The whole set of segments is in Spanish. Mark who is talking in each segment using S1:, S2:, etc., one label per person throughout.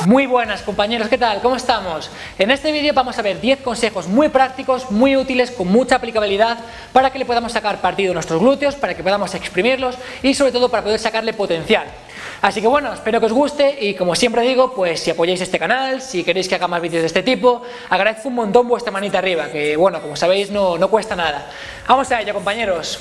S1: Muy buenas compañeros, ¿qué tal? ¿Cómo estamos? En este vídeo vamos a ver 10 consejos muy prácticos, muy útiles, con mucha aplicabilidad para que le podamos sacar partido a nuestros glúteos, para que podamos exprimirlos y sobre todo para poder sacarle potencial. Así que bueno, espero que os guste y como siempre digo, pues si apoyáis este canal, si queréis que haga más vídeos de este tipo, agradezco un montón vuestra manita arriba, que bueno, como sabéis no cuesta nada. Vamos a ello, compañeros.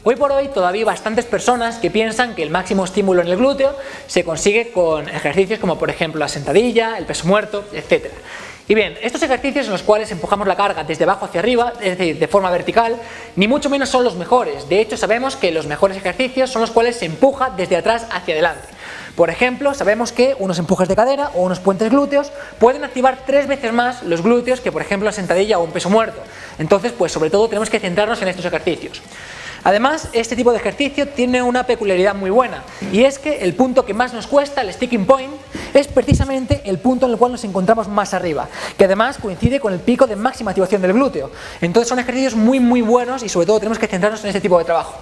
S1: Hoy por hoy todavía hay bastantes personas que piensan que el máximo estímulo en el glúteo se consigue con ejercicios como por ejemplo la sentadilla, el peso muerto, etc. Y bien, estos ejercicios en los cuales empujamos la carga desde abajo hacia arriba, es decir, de forma vertical, ni mucho menos son los mejores. De hecho, sabemos que los mejores ejercicios son los cuales se empuja desde atrás hacia adelante. Por ejemplo, sabemos que unos empujes de cadera o unos puentes glúteos pueden activar 3 veces más los glúteos que por ejemplo la sentadilla o un peso muerto. Entonces, pues sobre todo tenemos que centrarnos en estos ejercicios. Además, este tipo de ejercicio tiene una peculiaridad muy buena, y es que el punto que más nos cuesta, el sticking point, es precisamente el punto en el cual nos encontramos más arriba, que además coincide con el pico de máxima activación del glúteo. Entonces son ejercicios muy buenos y sobre todo tenemos que centrarnos en este tipo de trabajo.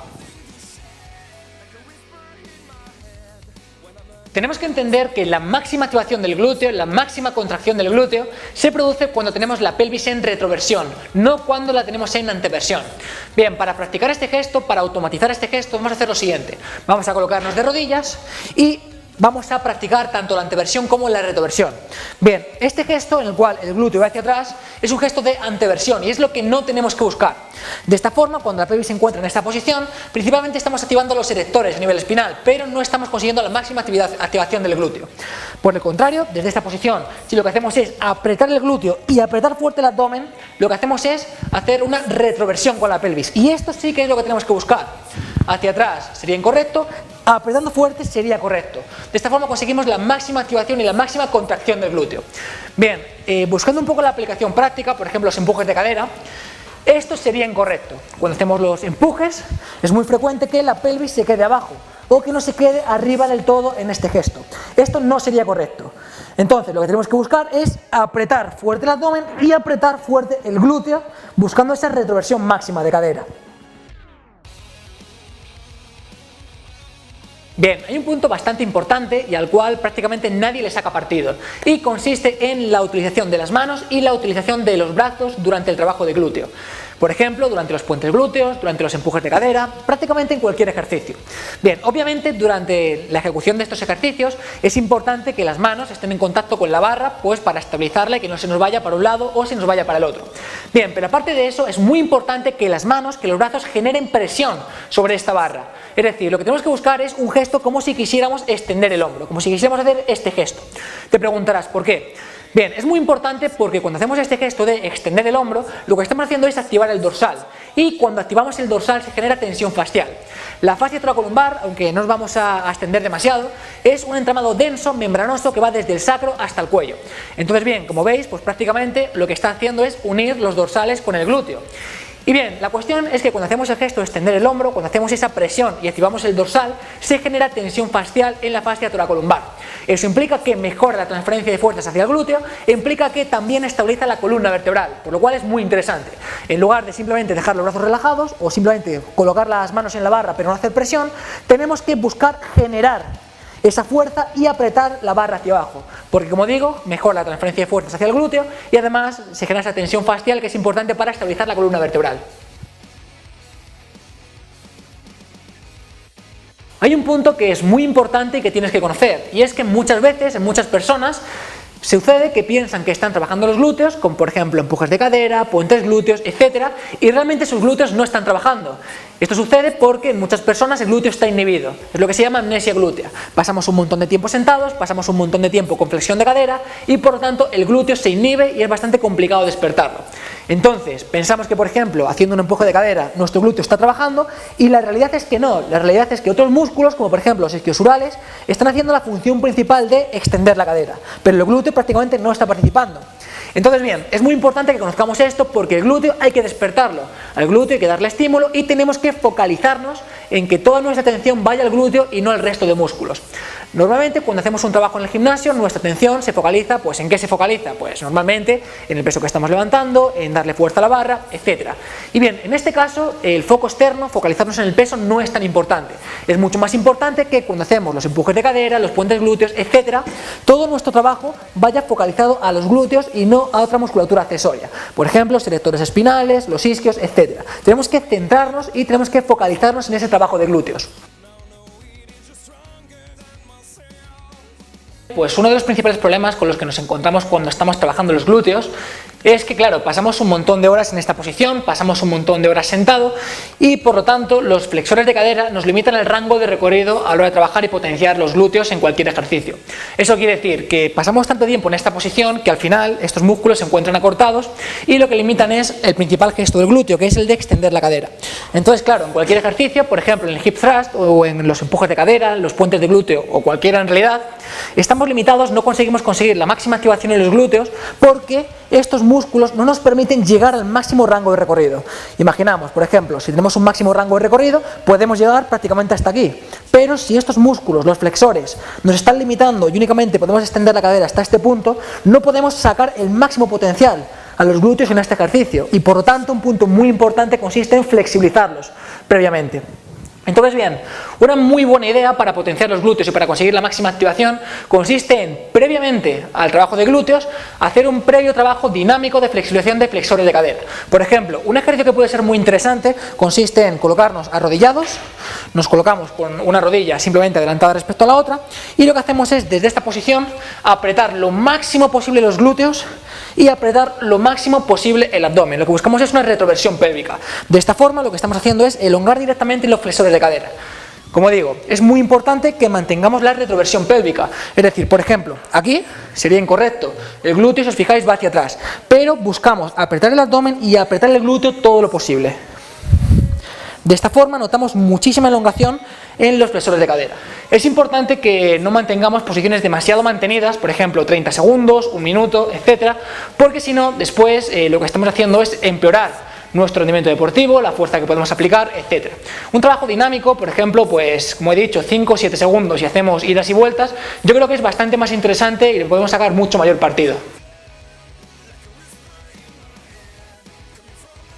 S1: Tenemos que entender que la máxima activación del glúteo, la máxima contracción del glúteo, se produce cuando tenemos la pelvis en retroversión, no cuando la tenemos en anteversión. Bien, para practicar este gesto, para automatizar este gesto, vamos a hacer lo siguiente. Vamos a colocarnos de rodillas y vamos a practicar tanto la anteversión como la retroversión. Bien, este gesto en el cual el glúteo va hacia atrás es un gesto de anteversión y es lo que no tenemos que buscar. De esta forma, cuando la pelvis se encuentra en esta posición, principalmente estamos activando los erectores a nivel espinal, pero no estamos consiguiendo la máxima activación del glúteo. Por el contrario, desde esta posición, si lo que hacemos es apretar el glúteo y apretar fuerte el abdomen, lo que hacemos es hacer una retroversión con la pelvis. Y esto sí que es lo que tenemos que buscar. Hacia atrás sería incorrecto, apretando fuerte sería correcto. De esta forma conseguimos la máxima activación y la máxima contracción del glúteo. Bien, buscando un poco la aplicación práctica, por ejemplo los empujes de cadera, esto sería incorrecto. Cuando hacemos los empujes es muy frecuente que la pelvis se quede abajo o que no se quede arriba del todo en este gesto. Esto no sería correcto. Entonces lo que tenemos que buscar es apretar fuerte el abdomen y apretar fuerte el glúteo, buscando esa retroversión máxima de cadera. Bien, hay un punto bastante importante y al cual prácticamente nadie le saca partido, y consiste en la utilización de las manos y la utilización de los brazos durante el trabajo de glúteo. Por ejemplo, durante los puentes glúteos, durante los empujes de cadera, prácticamente en cualquier ejercicio. Bien, obviamente durante la ejecución de estos ejercicios es importante que las manos estén en contacto con la barra, pues para estabilizarla y que no se nos vaya para un lado o se nos vaya para el otro. Bien, pero aparte de eso es muy importante que las manos, que los brazos generen presión sobre esta barra. Es decir, lo que tenemos que buscar es un gesto como si quisiéramos extender el hombro, como si quisiéramos hacer este gesto. Te preguntarás, ¿por qué? Bien, es muy importante porque cuando hacemos este gesto de extender el hombro, lo que estamos haciendo es activar el dorsal, y cuando activamos el dorsal se genera tensión fascial. La fascia thoracolumbar, aunque no os vamos a extender demasiado, es un entramado denso, membranoso, que va desde el sacro hasta el cuello. Entonces bien, como veis, pues prácticamente lo que está haciendo es unir los dorsales con el glúteo. Y bien, la cuestión es que cuando hacemos el gesto de extender el hombro, cuando hacemos esa presión y activamos el dorsal, se genera tensión fascial en la fascia thoracolumbar. Eso implica que mejora la transferencia de fuerzas hacia el glúteo e implica que también estabiliza la columna vertebral, por lo cual es muy interesante. En lugar de simplemente dejar los brazos relajados o simplemente colocar las manos en la barra pero no hacer presión, tenemos que buscar generar esa fuerza y apretar la barra hacia abajo, porque como digo, mejora la transferencia de fuerzas hacia el glúteo y además se genera esa tensión fascial que es importante para estabilizar la columna vertebral. Hay un punto que es muy importante y que tienes que conocer, y es que muchas veces, en muchas personas, sucede que piensan que están trabajando los glúteos, como por ejemplo empujes de cadera, puentes glúteos, etc., y realmente sus glúteos no están trabajando. Esto sucede porque en muchas personas el glúteo está inhibido, es lo que se llama amnesia glútea. Pasamos un montón de tiempo sentados, pasamos un montón de tiempo con flexión de cadera y por lo tanto el glúteo se inhibe y es bastante complicado despertarlo. Entonces pensamos que por ejemplo haciendo un empuje de cadera nuestro glúteo está trabajando, y la realidad es que no, la realidad es que otros músculos como por ejemplo los isquiosurales están haciendo la función principal de extender la cadera, pero el glúteo prácticamente no está participando. Entonces bien, es muy importante que conozcamos esto porque el glúteo hay que despertarlo, al glúteo hay que darle estímulo y tenemos que focalizarnos en que toda nuestra atención vaya al glúteo y no al resto de músculos. Normalmente cuando hacemos un trabajo en el gimnasio, nuestra atención se focaliza, pues ¿en qué se focaliza? Pues normalmente en el peso que estamos levantando, en darle fuerza a la barra, etc. Y bien, en este caso el foco externo, focalizarnos en el peso, no es tan importante. Es mucho más importante que cuando hacemos los empujes de cadera, los puentes glúteos, etc., todo nuestro trabajo vaya focalizado a los glúteos y no a otra musculatura accesoria. Por ejemplo, los erectores espinales, los isquios, etc. Tenemos que centrarnos y tenemos que focalizarnos en ese trabajo de glúteos. Pues uno de los principales problemas con los que nos encontramos cuando estamos trabajando los glúteos es que, claro, pasamos un montón de horas en esta posición, pasamos un montón de horas sentado y por lo tanto los flexores de cadera nos limitan el rango de recorrido a la hora de trabajar y potenciar los glúteos en cualquier ejercicio. Eso quiere decir que pasamos tanto tiempo en esta posición que al final estos músculos se encuentran acortados y lo que limitan es el principal gesto del glúteo, que es el de extender la cadera. Entonces, claro, en cualquier ejercicio, por ejemplo en el hip thrust o en los empujes de cadera, los puentes de glúteo o cualquiera en realidad, estamos limitados, no conseguimos conseguir la máxima activación en los glúteos porque estos músculos no nos permiten llegar al máximo rango de recorrido. Imaginamos, por ejemplo, si tenemos un máximo rango de recorrido, podemos llegar prácticamente hasta aquí, pero si estos músculos, los flexores, nos están limitando y únicamente podemos extender la cadera hasta este punto, no podemos sacar el máximo potencial a los glúteos en este ejercicio y por lo tanto un punto muy importante consiste en flexibilizarlos previamente. Entonces bien, una muy buena idea para potenciar los glúteos y para conseguir la máxima activación consiste en, previamente al trabajo de glúteos, hacer un previo trabajo dinámico de flexibilización de flexores de cadera. Por ejemplo, un ejercicio que puede ser muy interesante consiste en colocarnos arrodillados, nos colocamos con una rodilla simplemente adelantada respecto a la otra y lo que hacemos es, desde esta posición, apretar lo máximo posible los glúteos y apretar lo máximo posible el abdomen. Lo que buscamos es una retroversión pélvica. De esta forma lo que estamos haciendo es elongar directamente los flexores de cadera. Como digo, es muy importante que mantengamos la retroversión pélvica. Es decir, por ejemplo, aquí sería incorrecto. El glúteo, si os fijáis, va hacia atrás. Pero buscamos apretar el abdomen y apretar el glúteo todo lo posible. De esta forma notamos muchísima elongación en los flexores de cadera. Es importante que no mantengamos posiciones demasiado mantenidas, por ejemplo 30 segundos, 1 minuto, etc. Porque si no, después lo que estamos haciendo es empeorar nuestro rendimiento deportivo, la fuerza que podemos aplicar, etc. Un trabajo dinámico, por ejemplo, pues como he dicho, 5 o 7 segundos y hacemos idas y vueltas, yo creo que es bastante más interesante y le podemos sacar mucho mayor partido.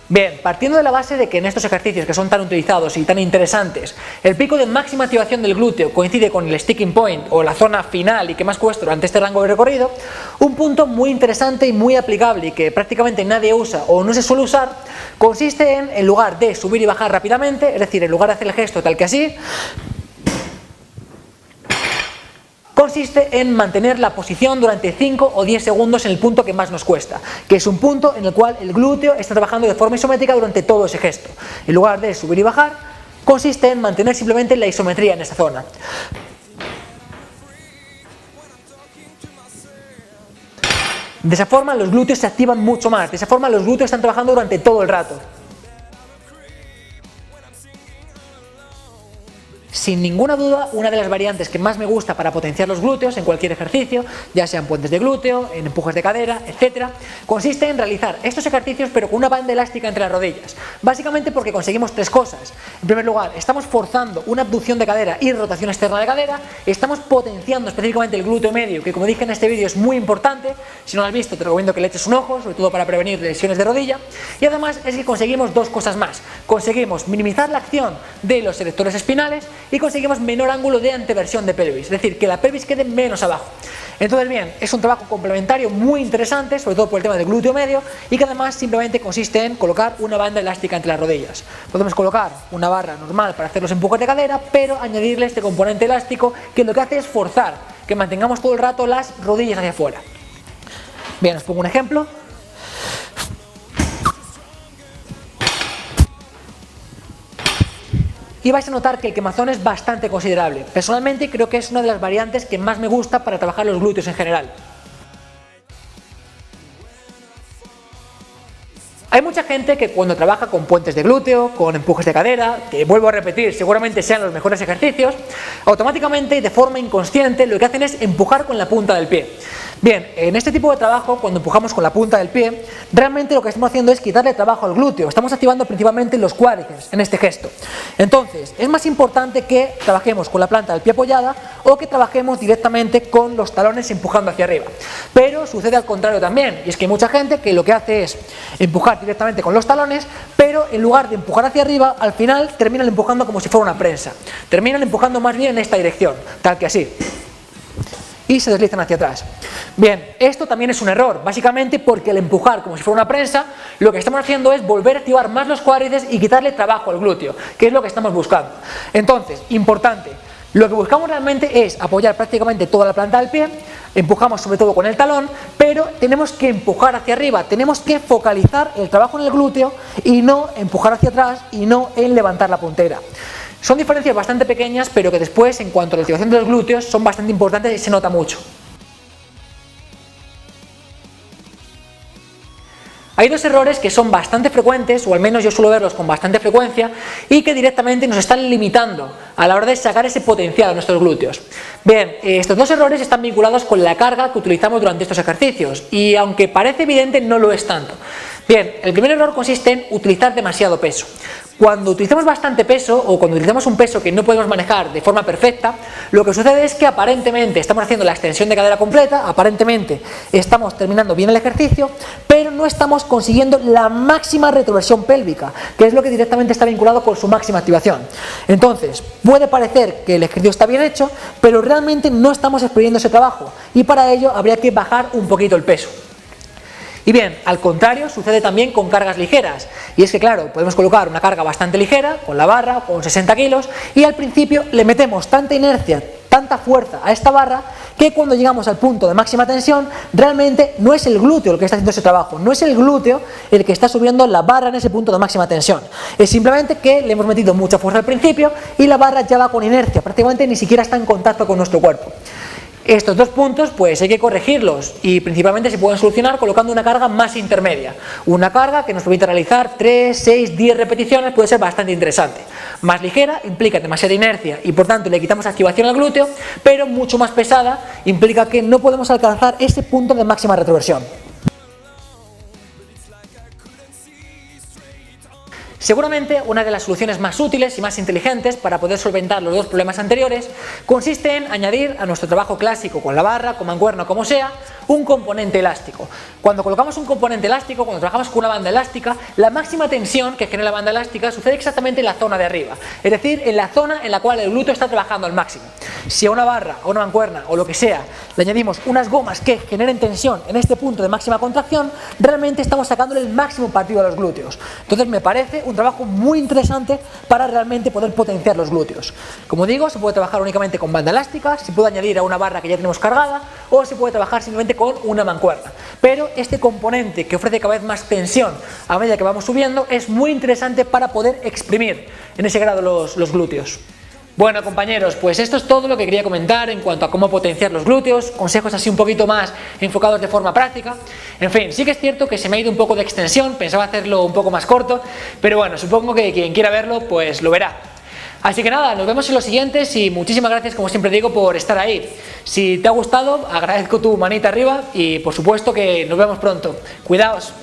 S1: Bien, partiendo de la base de que en estos ejercicios que son tan utilizados y tan interesantes, el pico de máxima activación del glúteo coincide con el sticking point o la zona final y que más cuesta durante este rango de recorrido, un punto muy interesante y muy aplicable y que prácticamente nadie usa o no se suele usar, consiste en lugar de subir y bajar rápidamente, es decir, en lugar de hacer el gesto tal que así, consiste en mantener la posición durante 5 o 10 segundos en el punto que más nos cuesta, que es un punto en el cual el glúteo está trabajando de forma isométrica durante todo ese gesto. En lugar de subir y bajar, consiste en mantener simplemente la isometría en esa zona. De esa forma los glúteos se activan mucho más, de esa forma los glúteos están trabajando durante todo el rato. Sin ninguna duda, una de las variantes que más me gusta para potenciar los glúteos en cualquier ejercicio, ya sean puentes de glúteo, en empujes de cadera, etc., consiste en realizar estos ejercicios pero con una banda elástica entre las rodillas. Básicamente porque conseguimos 3 cosas. En primer lugar, estamos forzando una abducción de cadera y rotación externa de cadera, estamos potenciando específicamente el glúteo medio, que como dije en este vídeo es muy importante. Si no lo has visto, te recomiendo que le eches un ojo, sobre todo para prevenir lesiones de rodilla. Y además es que conseguimos 2 cosas más. Conseguimos minimizar la acción de los erectores espinales y conseguimos menor ángulo de anteversión de pelvis, es decir, que la pelvis quede menos abajo. Entonces bien, es un trabajo complementario muy interesante, sobre todo por el tema del glúteo medio, y que además simplemente consiste en colocar una banda elástica entre las rodillas. Podemos colocar una barra normal para hacer los empujes de cadera, pero añadirle este componente elástico que lo que hace es forzar que mantengamos todo el rato las rodillas hacia afuera. Bien, os pongo un ejemplo. Y vais a notar que el quemazón es bastante considerable. Personalmente creo que es una de las variantes que más me gusta para trabajar los glúteos en general. Hay mucha gente que cuando trabaja con puentes de glúteo, con empujes de cadera, que vuelvo a repetir, seguramente sean los mejores ejercicios, automáticamente y de forma inconsciente lo que hacen es empujar con la punta del pie. Bien, en este tipo de trabajo, cuando empujamos con la punta del pie, realmente lo que estamos haciendo es quitarle trabajo al glúteo, estamos activando principalmente los cuádriceps en este gesto. Entonces, es más importante que trabajemos con la planta del pie apoyada o que trabajemos directamente con los talones empujando hacia arriba. Pero sucede al contrario también, y es que hay mucha gente que lo que hace es empujar directamente con los talones, pero en lugar de empujar hacia arriba, al final terminan empujando como si fuera una prensa. Terminan empujando más bien en esta dirección, tal que así. Y se deslizan hacia atrás. Bien, esto también es un error, básicamente porque al empujar como si fuera una prensa, lo que estamos haciendo es volver a activar más los cuádriceps y quitarle trabajo al glúteo, que es lo que estamos buscando. Entonces, importante, lo que buscamos realmente es apoyar prácticamente toda la planta del pie, empujamos sobre todo con el talón, pero tenemos que empujar hacia arriba, tenemos que focalizar el trabajo en el glúteo y no empujar hacia atrás y no en levantar la puntera. Son diferencias bastante pequeñas, pero que después, en cuanto a la activación de los glúteos, son bastante importantes y se nota mucho. Hay dos errores que son bastante frecuentes, o al menos yo suelo verlos con bastante frecuencia, y que directamente nos están limitando a la hora de sacar ese potencial a nuestros glúteos. Bien, estos dos errores están vinculados con la carga que utilizamos durante estos ejercicios, y aunque parece evidente, no lo es tanto. Bien, el primer error consiste en utilizar demasiado peso. Cuando utilizamos bastante peso o cuando utilizamos un peso que no podemos manejar de forma perfecta, lo que sucede es que aparentemente estamos haciendo la extensión de cadera completa, aparentemente estamos terminando bien el ejercicio, pero no estamos consiguiendo la máxima retroversión pélvica, que es lo que directamente está vinculado con su máxima activación. Entonces, puede parecer que el ejercicio está bien hecho, pero realmente no estamos exprimiendo ese trabajo y para ello habría que bajar un poquito el peso. Y bien, al contrario, sucede también con cargas ligeras. Y es que claro, podemos colocar una carga bastante ligera, con la barra, con 60 kilos, y al principio le metemos tanta inercia, tanta fuerza a esta barra, que cuando llegamos al punto de máxima tensión, realmente no es el glúteo el que está haciendo ese trabajo, no es el glúteo el que está subiendo la barra en ese punto de máxima tensión. Es simplemente que le hemos metido mucha fuerza al principio y la barra ya va con inercia, prácticamente ni siquiera está en contacto con nuestro cuerpo. Estos dos puntos pues hay que corregirlos y principalmente se pueden solucionar colocando una carga más intermedia. Una carga que nos permite realizar 3, 6, 10 repeticiones puede ser bastante interesante. Más ligera implica demasiada inercia y por tanto le quitamos activación al glúteo, pero mucho más pesada implica que no podemos alcanzar ese punto de máxima retroversión. Seguramente una de las soluciones más útiles y más inteligentes para poder solventar los dos problemas anteriores consiste en añadir a nuestro trabajo clásico con la barra, con mancuerna o como sea, un componente elástico. Cuando colocamos un componente elástico, cuando trabajamos con una banda elástica, la máxima tensión que genera la banda elástica sucede exactamente en la zona de arriba, es decir, en la zona en la cual el glúteo está trabajando al máximo. Si a una barra, a una mancuerna o lo que sea le añadimos unas gomas que generen tensión en este punto de máxima contracción, realmente estamos sacándole el máximo partido a los glúteos. Entonces me parece un trabajo muy interesante para realmente poder potenciar los glúteos. Como digo, se puede trabajar únicamente con banda elástica, se puede añadir a una barra que ya tenemos cargada o se puede trabajar simplemente con una mancuerna. Pero este componente que ofrece cada vez más tensión a medida que vamos subiendo es muy interesante para poder exprimir en ese grado los glúteos. Bueno compañeros, pues esto es todo lo que quería comentar en cuanto a cómo potenciar los glúteos, consejos así un poquito más enfocados de forma práctica. En fin, sí que es cierto que se me ha ido un poco de extensión, pensaba hacerlo un poco más corto, pero bueno, supongo que quien quiera verlo pues lo verá. Así que nada, nos vemos en los siguientes y muchísimas gracias, como siempre digo, por estar ahí. Si te ha gustado, agradezco tu manita arriba y por supuesto que nos vemos pronto. Cuidaos.